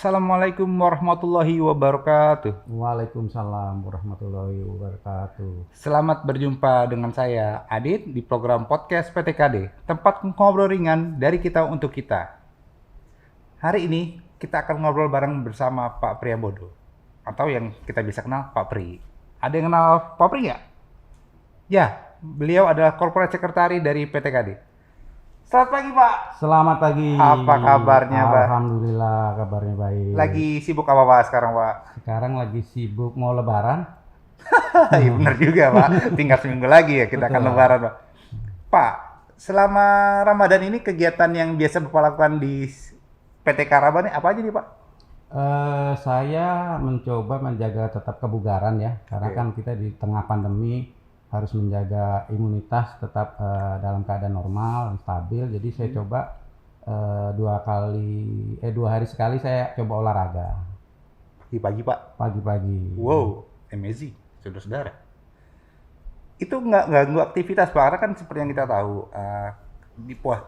Assalamualaikum warahmatullahi wabarakatuh. Waalaikumsalam warahmatullahi wabarakatuh. Selamat berjumpa dengan saya, Adit, di program podcast PTKD, tempat ngobrol ringan dari kita untuk kita. Hari ini kita akan ngobrol bareng bersama Pak Priambodo, atau yang kita bisa kenal Pak Pri. Ada yang kenal Pak Pri nggak? Ya, beliau adalah Corporate Secretary dari PTKD. Selamat pagi, Pak. Selamat pagi. Apa kabarnya, Pak? Alhamdulillah kabarnya baik. Lagi sibuk apa, Pak, sekarang, Pak? Sekarang lagi sibuk mau lebaran. Iya benar juga, Pak. Tinggal seminggu lagi ya kita akan Betul. lebaran, Pak. Pak, selama Ramadan ini kegiatan yang biasa Bapak lakukan di PT Karaba nih apa aja nih, Pak? Saya mencoba menjaga tetap kebugaran ya, karena Oke. kan kita di tengah pandemi harus menjaga imunitas tetap dalam keadaan normal dan stabil. Jadi saya coba 2 hari sekali saya coba olahraga Pagi-pagi, Pak. pagi-pagi. Wow, amazing, saudara-saudara. Itu nggak ganggu aktivitas, Pak, karena kan seperti yang kita tahu,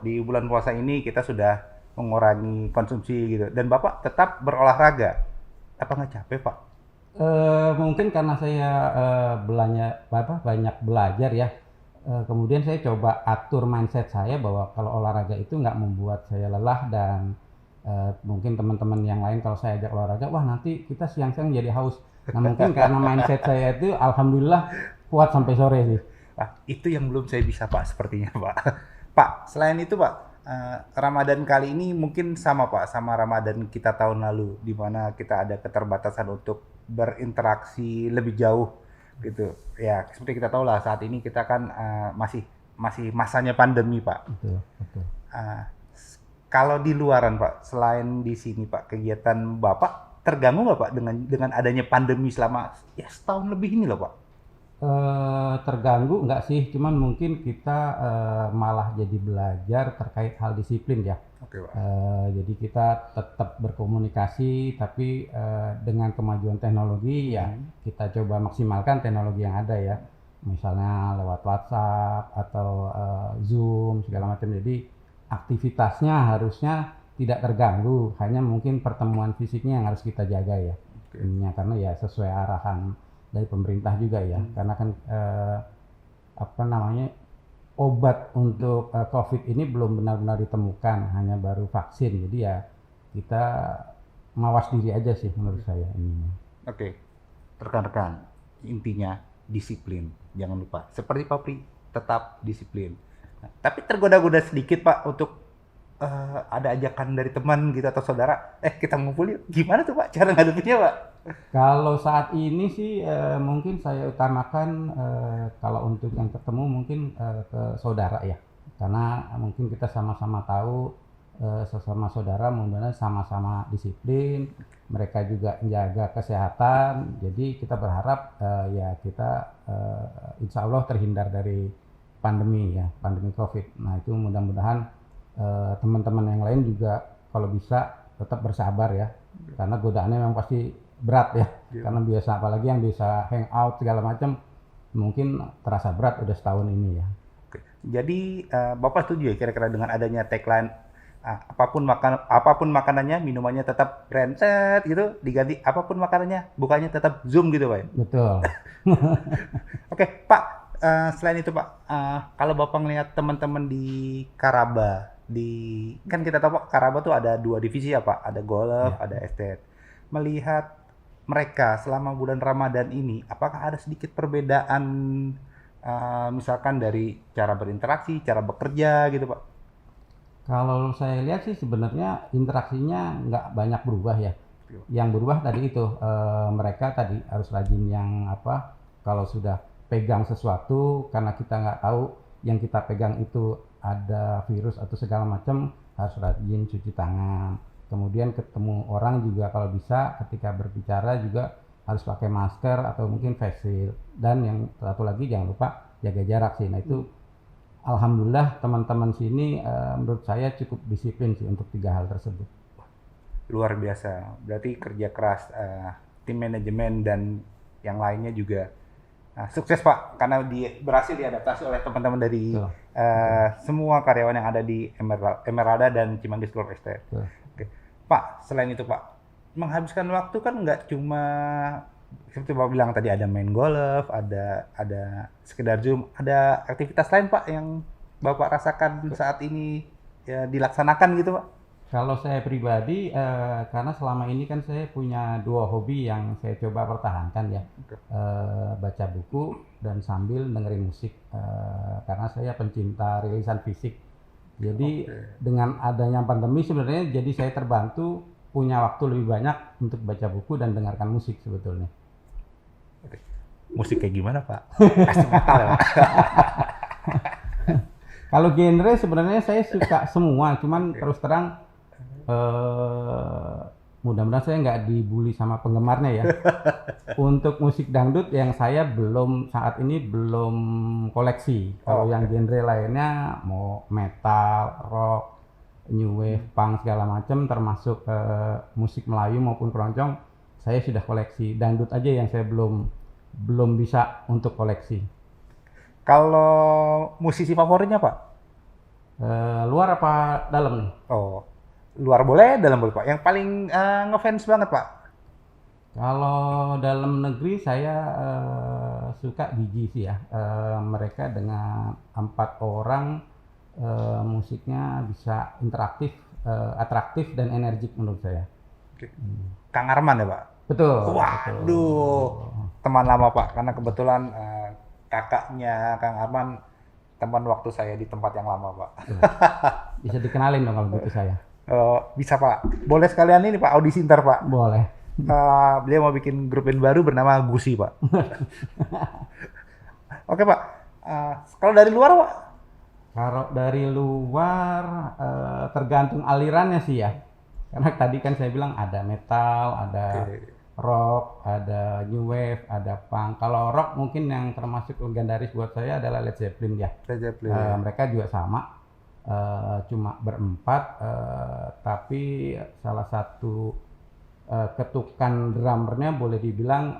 di bulan puasa ini kita sudah mengurangi konsumsi gitu, dan Bapak tetap berolahraga. Apa nggak capek, Pak? Mungkin karena saya banyak belajar ya. Kemudian saya coba atur mindset saya bahwa kalau olahraga itu nggak membuat saya lelah dan mungkin teman-teman yang lain kalau saya ajak olahraga, wah nanti kita siang-siang jadi haus. Nah mungkin karena mindset saya itu alhamdulillah kuat sampai sore sih. Nah, itu yang belum saya bisa, Pak, sepertinya, Pak. Pak, selain itu, Pak, Ramadan kali ini mungkin sama, Pak, sama Ramadan kita tahun lalu, di mana kita ada keterbatasan untuk berinteraksi lebih jauh, gitu. Ya, seperti kita tahu lah, saat ini kita kan masih masanya pandemi, Pak. Betul, betul. Uh, Kalau di luaran, Pak, selain di sini, Pak, kegiatan Bapak terganggu nggak, Pak, dengan adanya pandemi selama ya setahun lebih ini loh, Pak? Terganggu nggak sih, cuman mungkin kita malah jadi belajar terkait hal disiplin ya. Oke, Pak. Jadi kita tetap berkomunikasi, tapi dengan kemajuan teknologi ya kita coba maksimalkan teknologi yang ada ya. Misalnya lewat WhatsApp atau Zoom segala macam. Jadi aktivitasnya harusnya tidak terganggu, hanya mungkin pertemuan fisiknya yang harus kita jaga ya. Oke. Ininya karena ya sesuai arahan dari pemerintah juga ya. Karena kan apa namanya obat untuk COVID ini belum benar-benar ditemukan, hanya baru vaksin. Jadi ya kita mawas diri aja sih menurut saya ini. Oke, rekan-rekan, intinya disiplin, jangan lupa. Seperti Pak Pri, tetap disiplin. Nah, tapi tergoda-goda sedikit, Pak, untuk ada ajakan dari teman gitu atau saudara, kita ngumpul yuk. Gimana tuh, Pak, cara ngadepinnya, Pak? Kalau saat ini sih mungkin saya utamakan kalau untuk yang ketemu mungkin ke saudara ya, karena mungkin kita sama-sama tahu sesama saudara mudah-mudahan sama-sama disiplin, mereka juga menjaga kesehatan, jadi kita berharap ya kita insya Allah terhindar dari pandemi ya, pandemi COVID. Nah itu mudah-mudahan teman-teman yang lain juga kalau bisa tetap bersabar ya, karena godaannya memang pasti berat ya. Karena biasa apalagi yang bisa hangout segala macam mungkin terasa berat udah setahun ini ya. Oke. Jadi Bapak setuju ya kira-kira dengan adanya tagline apapun makanannya, minumannya tetap branded gitu, diganti apapun makanannya, bukanya tetap Zoom gitu, Pak, ya? Betul. Oke, Pak, selain itu, Pak, kalau Bapak ngelihat teman-teman di Karaba, kan kita tahu, Pak, Karaba tuh ada 2 divisi ya, Pak, ada golf, ada estate. Melihat mereka selama bulan Ramadan ini, apakah ada sedikit perbedaan, misalkan dari cara berinteraksi, cara bekerja gitu, Pak? Kalau saya lihat sih sebenarnya interaksinya nggak banyak berubah ya. Yang berubah tadi itu mereka tadi harus rajin yang apa, kalau sudah pegang sesuatu karena kita nggak tahu yang kita pegang itu ada virus atau segala macam, harus rajin cuci tangan. Kemudian ketemu orang juga kalau bisa ketika berbicara juga harus pakai masker atau mungkin face shield. Dan yang satu lagi jangan lupa jaga jarak sih. Nah itu alhamdulillah teman-teman sini menurut saya cukup disiplin sih untuk 3 hal tersebut. Luar biasa. Berarti kerja keras tim manajemen dan yang lainnya juga sukses, Pak, karena berhasil diadaptasi oleh teman-teman dari Betul. semua karyawan yang ada di Emeralda dan Cimanggis Golf Estate. Betul. Oke. Pak, selain itu, Pak, menghabiskan waktu kan nggak cuma seperti Pak bilang tadi ada main golf, ada sekedar Zoom, ada aktivitas lain Pak yang Bapak rasakan saat ini ya dilaksanakan gitu Pak? Kalau saya pribadi, karena selama ini kan saya punya dua hobi yang saya coba pertahankan ya, Oke. baca buku dan sambil dengerin musik, karena saya pencinta rilisan fisik. Jadi Oke. dengan adanya pandemi sebenarnya jadi saya terbantu punya waktu lebih banyak untuk baca buku dan dengarkan musik sebetulnya. Oke. Musik kayak gimana Pak? Pasti metal ya Pak? Kalau genre sebenarnya saya suka semua, cuman Oke. terus terang mudah-mudahan saya nggak dibully sama penggemarnya ya. Untuk musik dangdut yang saya saat ini belum koleksi. Kalau yang Oke. genre lainnya mau metal, rock, new wave, punk segala macam, termasuk musik Melayu maupun keroncong, saya sudah koleksi. Dangdut aja yang saya belum bisa untuk koleksi. Kalau musisi favoritnya Pak? Luar apa dalam nih? Oh, luar boleh, dalam boleh Pak. Yang paling ngefans banget Pak? Kalau dalam negeri saya suka Gigi sih ya. Mereka dengan 4 orang musiknya bisa interaktif, atraktif dan energik menurut saya. Oke. Kang Arman ya Pak? Betul. Waduh, teman lama Pak. Karena kebetulan kakaknya Kang Arman teman waktu saya di tempat yang lama Pak. Bisa dikenalin dong kalau gitu saya. Bisa Pak. Boleh sekalian ini Pak, audisi ntar Pak. Boleh. Beliau mau bikin grup band baru bernama Gusi Pak. Oke Pak. Kalau dari luar Pak? Kalau dari luar tergantung alirannya sih ya. Karena tadi kan saya bilang ada metal, ada rock, ada new wave, ada punk. Kalau rock mungkin yang termasuk legendaris buat saya adalah Led Zeppelin ya. Led Zeppelin. Mereka juga sama, cuma berempat, tapi salah satu ketukan drummernya boleh dibilang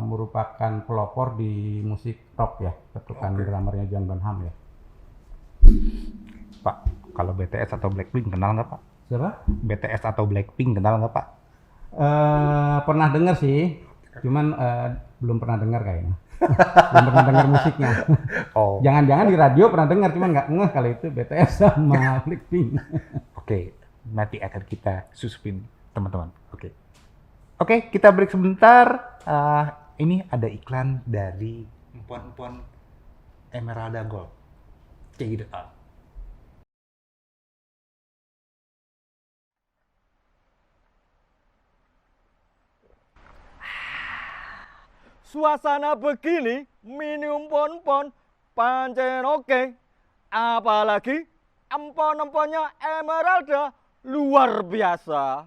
merupakan pelopor di musik rock ya. Ketukan drummernya John Bonham ya. Pak, kalau BTS atau Blackpink kenal nggak Pak? Siapa? BTS atau Blackpink kenal nggak Pak? Pernah dengar sih, cuman belum pernah dengar kayaknya. Belum pernah dengar musiknya. Oh, Jangan-jangan di radio pernah dengar, cuman nggak ngeh kalau itu BTS sama Blackpink. oke. Nanti akan kita susupin teman-teman. Oke, kita break sebentar. Ini ada iklan dari Empon-Empon Emeralda Gold. Kayak gitu. Suasana begini, minum pon-pon, pancen oke. Apalagi empon-emponnya Emeralda luar biasa.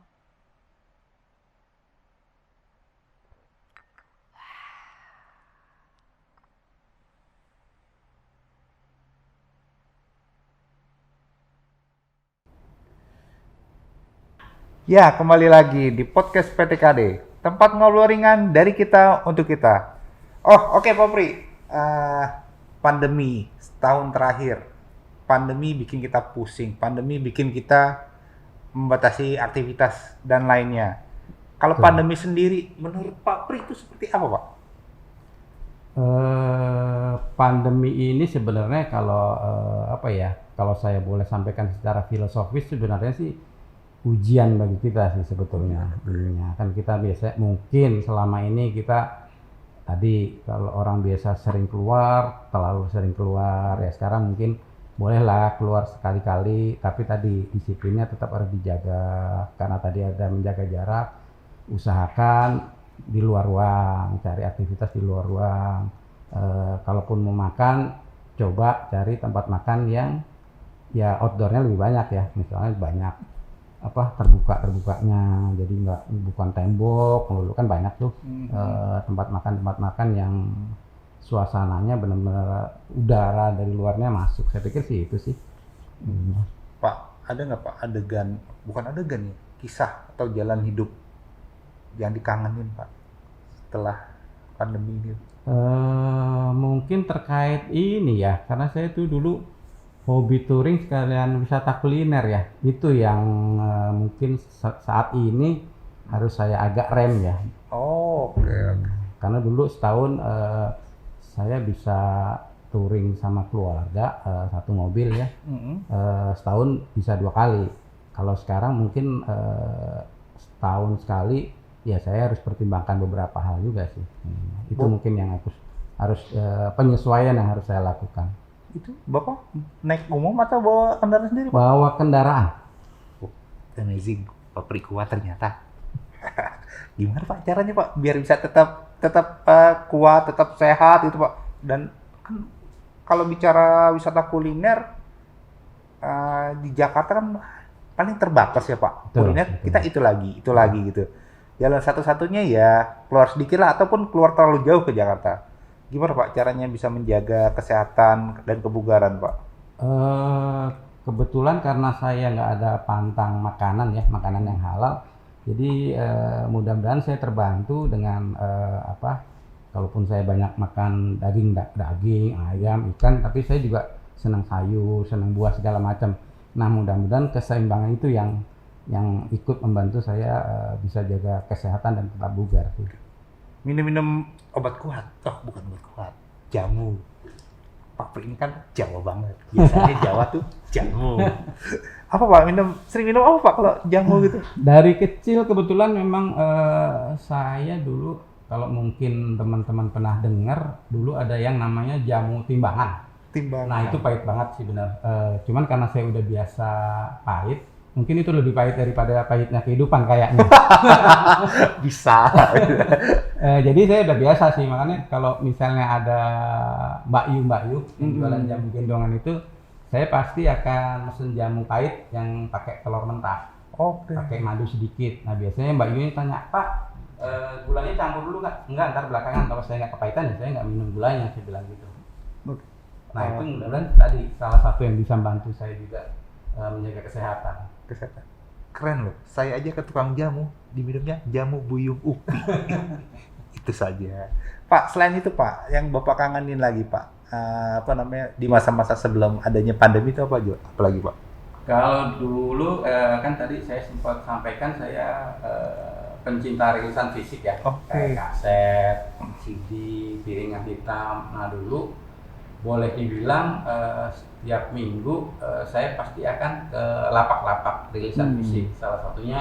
Ya, kembali lagi di podcast PTKD. Tempat ngobrol ringan dari kita untuk kita. Oh, oke Pak Pri. Pandemi setahun terakhir. Pandemi bikin kita pusing. Pandemi bikin kita membatasi aktivitas dan lainnya. Kalau pandemi sendiri, menurut Pak Pri itu seperti apa Pak? Pandemi ini sebenarnya kalau kalau saya boleh sampaikan secara filosofis sebenarnya sih ujian bagi kita sih sebetulnya. Ininya kan kita biasa mungkin selama ini kita tadi kalau orang biasa sering keluar, terlalu sering keluar ya sekarang mungkin bolehlah keluar sekali-kali, tapi tadi disiplinnya tetap harus dijaga karena tadi ada menjaga jarak. Usahakan di luar ruang, cari aktivitas di luar ruang. Kalaupun mau makan, coba cari tempat makan yang ya outdoornya lebih banyak ya, misalnya banyak terbukanya, jadi nggak bukan tembok melulu kan banyak tuh tempat makan yang suasananya benar-benar udara dari luarnya masuk. Saya pikir sih itu sih. Pak, ada nggak Pak bukan adegan ya, kisah atau jalan hidup yang dikangenin Pak setelah pandemi ini? Mungkin terkait ini ya, karena saya tuh dulu hobi touring sekalian wisata kuliner ya. Itu yang mungkin saat ini harus saya agak rem ya. Oh, oke. Karena dulu setahun saya bisa touring sama keluarga satu mobil ya. Setahun bisa 2 kali. Kalau sekarang mungkin setahun sekali, ya saya harus pertimbangkan beberapa hal juga sih. Itu mungkin yang harus penyesuaian yang harus saya lakukan. Itu Bapak naik umum atau bawa kendaraan sendiri, Pak? Bawa kendaraan. Amazing, pabrik kuat ternyata. Gimana Pak caranya Pak biar bisa tetap kuat, tetap sehat itu Pak? Dan kan kalau bicara wisata kuliner di Jakarta kan paling terbatas ya Pak. Betul, Kuliner betul. kita itu lagi gitu. Jalan satu-satunya ya keluar sedikit lah ataupun keluar terlalu jauh ke Jakarta. Gimana Pak caranya bisa menjaga kesehatan dan kebugaran Pak? Kebetulan karena saya nggak ada pantang makanan ya, makanan yang halal, jadi mudah-mudahan saya terbantu dengan kalaupun saya banyak makan daging, ayam, ikan, tapi saya juga senang sayur, senang buah segala macam. Nah mudah-mudahan keseimbangan itu yang ikut membantu saya bisa jaga kesehatan dan tetap bugar sih. Minum-minum obat kuat? Oh bukan obat kuat, jamu. Pak ini kan Jawa banget. Biasanya Jawa tuh jamu. Apa Pak? Sering minum apa Pak kalau jamu gitu? Dari kecil kebetulan memang saya dulu, kalau mungkin teman-teman pernah dengar, dulu ada yang namanya jamu timbangan. Nah itu pahit banget sih benar. Cuman karena saya udah biasa pahit, mungkin itu lebih pahit daripada pahitnya kehidupan kayaknya. Bisa. Jadi saya udah biasa sih, makanya kalau misalnya ada Mbak Yu yang jualan jamu gendongan itu, saya pasti akan mesen jamu pahit yang pakai telur mentah, pakai madu sedikit. Nah biasanya Mbak Yu ini tanya, Pak, gulanya campur dulu nggak? Enggak, ntar belakangan. Kalau saya nggak kepahitan, ya saya nggak minum gulanya, saya bilang gitu. Nah itu mudah-mudahan tadi salah satu yang bisa membantu saya juga menjaga kesehatan. Keren loh. Saya aja ke tukang jamu, diminumnya jamu buyung upi. Itu saja. Pak, selain itu Pak, yang Bapak kangenin lagi Pak, di masa-masa sebelum adanya pandemi itu apa aja? Apalagi Pak? Kalau dulu kan tadi saya sempat sampaikan saya pencinta rilisan fisik ya, kayak kaset, CD, piringan hitam. Nah dulu boleh dibilang setiap minggu saya pasti akan ke lapak-lapak rilisan fisik. Salah satunya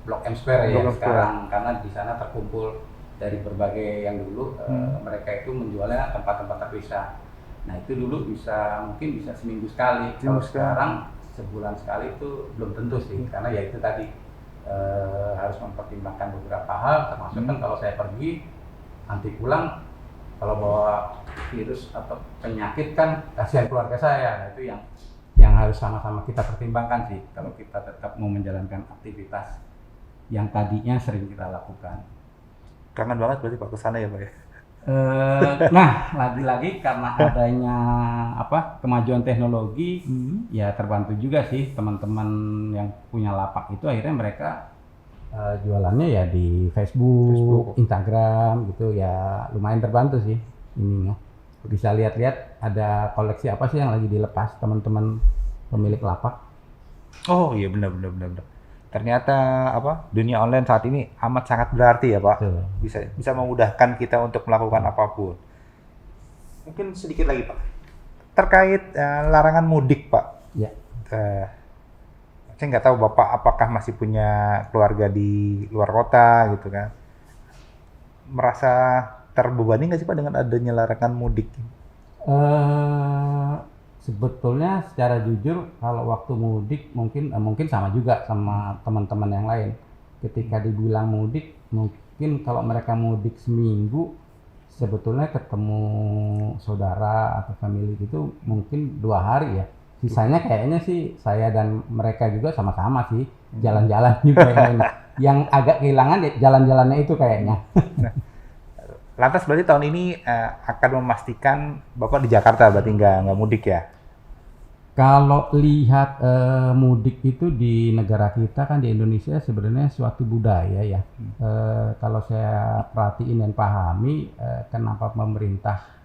Blok M Square ya sekarang, karena di sana terkumpul dari berbagai yang dulu mereka itu menjualnya tempat-tempat terpisah. Nah itu dulu mungkin bisa seminggu sekali. Kalau sekarang sebulan sekali itu belum tentu sih, karena ya itu tadi harus mempertimbangkan beberapa hal, termasuk kan kalau saya pergi nanti pulang kalau bawa virus atau penyakit kan kasihan keluarga saya. Nah itu yang harus sama-sama kita pertimbangkan sih kalau kita tetap mau menjalankan aktivitas yang tadinya sering kita lakukan. Kangen banget berarti Pak kesana ya Pak ya? Nah lagi-lagi karena adanya kemajuan teknologi, ya terbantu juga sih teman-teman yang punya lapak itu akhirnya mereka jualannya ya di Facebook, Instagram gitu ya, lumayan terbantu sih ininya. Bisa lihat-lihat ada koleksi apa sih yang lagi dilepas teman-teman pemilik lapak. Oh iya benar. Ternyata dunia online saat ini amat sangat berarti ya Pak. Bisa memudahkan kita untuk melakukan apapun. Mungkin sedikit lagi Pak terkait larangan mudik Pak. Ya. Saya nggak tahu Bapak apakah masih punya keluarga di luar kota gitu kan. Merasa terbebani nggak sih Pak dengan adanya larangan mudik? Sebetulnya secara jujur kalau waktu mudik mungkin sama juga sama teman-teman yang lain. Ketika dibilang mudik, mungkin kalau mereka mudik seminggu, sebetulnya ketemu saudara atau family gitu mungkin 2 hari ya. Sisanya kayaknya sih saya dan mereka juga sama-sama sih jalan-jalan juga. Yang agak kehilangan ya jalan-jalannya itu kayaknya. Lantas berarti tahun ini akan memastikan Bapak di Jakarta berarti nggak mudik ya? Kalau lihat mudik itu di negara kita kan di Indonesia sebenarnya suatu budaya ya. Kalau saya perhatiin dan pahami kenapa pemerintah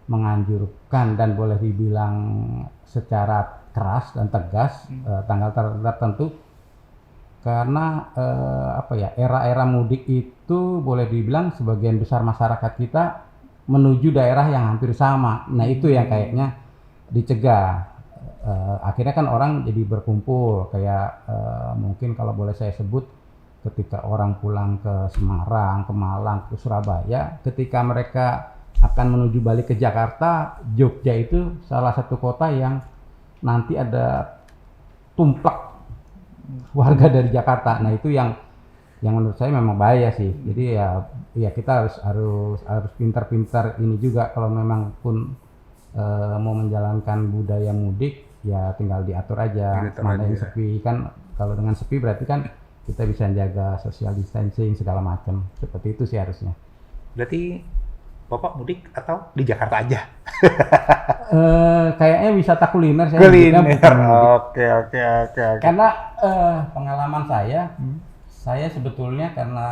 menganjurkan dan boleh dibilang secara keras dan tegas tanggal tertentu karena apa ya, era-era mudik itu boleh dibilang sebagian besar masyarakat kita menuju daerah yang hampir sama. Nah itu yang kayaknya dicegah. Akhirnya kan orang jadi berkumpul kayak mungkin kalau boleh saya sebut ketika orang pulang ke Semarang, ke Malang, ke Surabaya, ketika mereka akan menuju balik ke Jakarta, Jogja itu salah satu kota yang nanti ada tumplak warga dari Jakarta. Nah itu yang menurut saya memang bahaya sih. Jadi ya kita harus pintar-pintar ini juga, kalau memang pun mau menjalankan budaya mudik ya tinggal diatur aja. Mana yang sepi kan, kalau dengan sepi berarti kan kita bisa jaga social distancing segala macam. Seperti itu sih harusnya. Berarti Bapak mudik atau di Jakarta aja? Kayaknya wisata kuliner saya Kuliner. bukan mudik. Oke. Karena pengalaman saya sebetulnya karena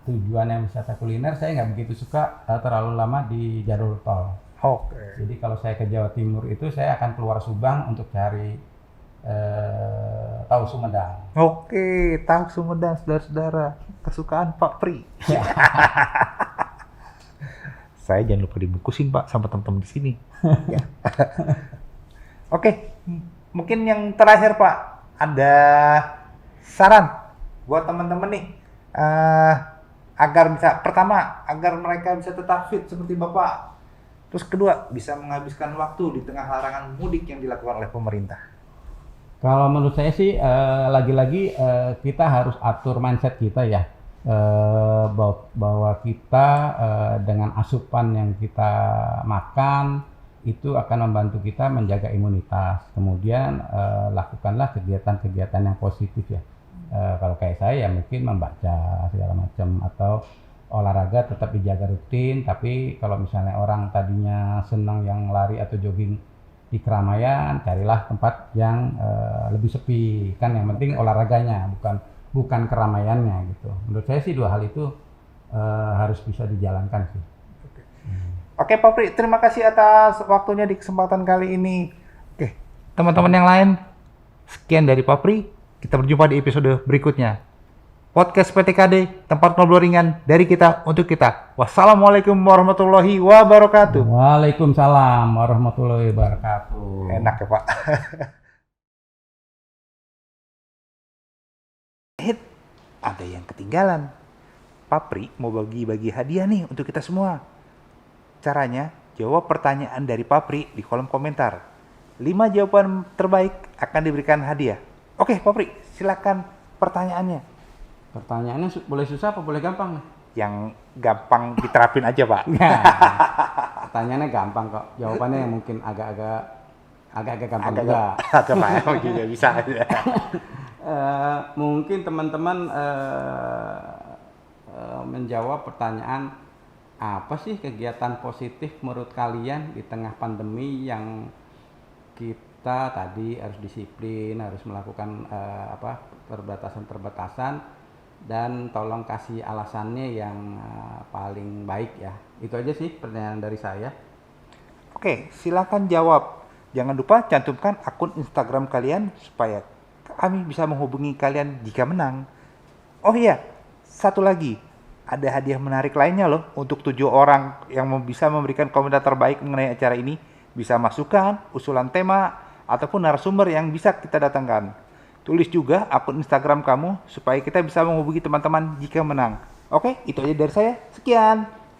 tujuannya wisata kuliner, saya nggak begitu suka terlalu lama di jalur tol. Oke. Jadi kalau saya ke Jawa Timur itu saya akan keluar Subang untuk cari tahu Sumedang. Oke, tahu Sumedang, saudara-saudara. Kesukaan Pak Pri. Saya jangan lupa dibungkusin Pak sama teman-teman di sini. Ya. Oke, mungkin yang terakhir Pak, ada saran buat teman-teman nih agar mereka bisa tetap fit seperti Bapak. Terus kedua, bisa menghabiskan waktu di tengah larangan mudik yang dilakukan oleh pemerintah. Kalau menurut saya sih lagi-lagi kita harus atur mindset kita ya. Bahwa kita dengan asupan yang kita makan itu akan membantu kita menjaga imunitas. Kemudian lakukanlah kegiatan-kegiatan yang positif ya. Kalau kayak saya ya mungkin membaca segala macam, atau olahraga tetap dijaga rutin. Tapi kalau misalnya orang tadinya senang yang lari atau jogging di keramaian, carilah tempat yang lebih sepi. Kan yang penting olahraganya, bukan keramaiannya gitu. Menurut saya sih dua hal itu harus bisa dijalankan sih. Oke Pak Pri, terima kasih atas waktunya di kesempatan kali ini. Oke, teman-teman yang lain, sekian dari Pak Pri. Kita berjumpa di episode berikutnya. Podcast PTKD, tempat ngobrol ringan dari kita untuk kita. Wassalamualaikum warahmatullahi wabarakatuh. Waalaikumsalam warahmatullahi wabarakatuh. Enak ya Pak. Ada yang ketinggalan. Papri mau bagi-bagi hadiah nih untuk kita semua. Caranya, jawab pertanyaan dari Papri di kolom komentar. 5 jawaban terbaik akan diberikan hadiah. Oke, Papri, silakan pertanyaannya. Pertanyaannya boleh susah apa boleh gampang? Yang gampang diterapin aja, Pak. Nah, pertanyaannya gampang kok. Jawabannya yang mungkin agak gampang juga. Agak payah juga bisa. Mungkin teman-teman menjawab pertanyaan, apa sih kegiatan positif menurut kalian di tengah pandemi yang kita tadi harus disiplin, harus melakukan perbatasan-perbatasan, dan tolong kasih alasannya yang paling baik ya. Itu aja sih pertanyaan dari saya. Oke, silakan jawab. Jangan lupa cantumkan akun Instagram kalian supaya kami bisa menghubungi kalian jika menang. Oh iya, satu lagi. Ada hadiah menarik lainnya loh untuk 7 orang yang bisa memberikan komentar terbaik mengenai acara ini. Bisa masukan, usulan tema, ataupun narasumber yang bisa kita datangkan. Tulis juga akun Instagram kamu supaya kita bisa menghubungi teman-teman jika menang. Oke, itu aja dari saya. Sekian.